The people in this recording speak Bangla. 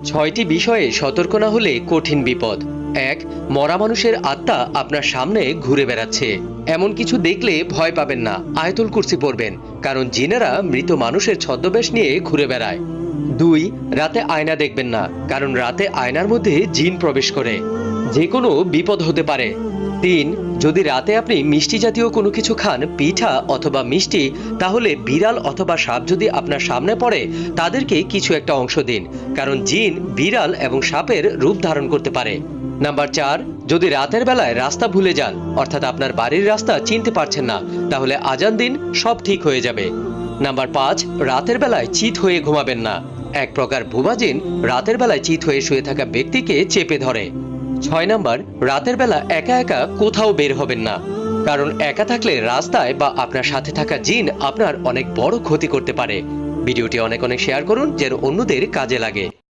ছয়টি বিষয়ে সতর্ক না হলে কঠিন বিপদ। ১. মরা মানুষের আত্মা আপনার সামনে ঘুরে বেড়াচ্ছে। এমন কিছু দেখলে ভয় পাবেন না, আয়াতুল কুরসি পড়বেন, কারণ জিনেরা মৃত মানুষের ছদ্মবেশ নিয়ে ঘুরে বেড়ায়। ২. রাতে আয়না দেখবেন না, কারণ রাতে আয়নার মধ্যে জিন প্রবেশ করে, যে কোনো বিপদ হতে পারে। ৩. যদি রাতে আপনি মিষ্টি জাতীয় কোনো কিছু খান, পিঠা অথবা মিষ্টি, তাহলে বিড়াল অথবা সাপ যদি আপনার সামনে পড়ে তাদেরকে কিছু একটা অংশ দিন, কারণ জিন বিড়াল এবং সাপের রূপ ধারণ করতে পারে। নাম্বার ৪. যদি রাতের বেলায় রাস্তা ভুলে যান, অর্থাৎ আপনার বাড়ির রাস্তা চিনতে পারছেন না, তাহলে আজান দিন, সব ঠিক হয়ে যাবে। নাম্বার ৫. রাতের বেলায় চিত হয়ে ঘুমাবেন না। এক প্রকার ভুয়া জিন রাতের বেলায় চিত হয়ে শুয়ে থাকা ব্যক্তিকে চেপে ধরে। ৬ নাম্বার, রাতের বেলা একা একা কোথাও বের হবেন না, কারণ একা থাকলে রাস্তায় বা আপনার সাথে থাকা জিন আপনার অনেক বড় ক্ষতি করতে পারে। ভিডিওটি অনেক শেয়ার করুন যেন অন্যদের কাজে লাগে।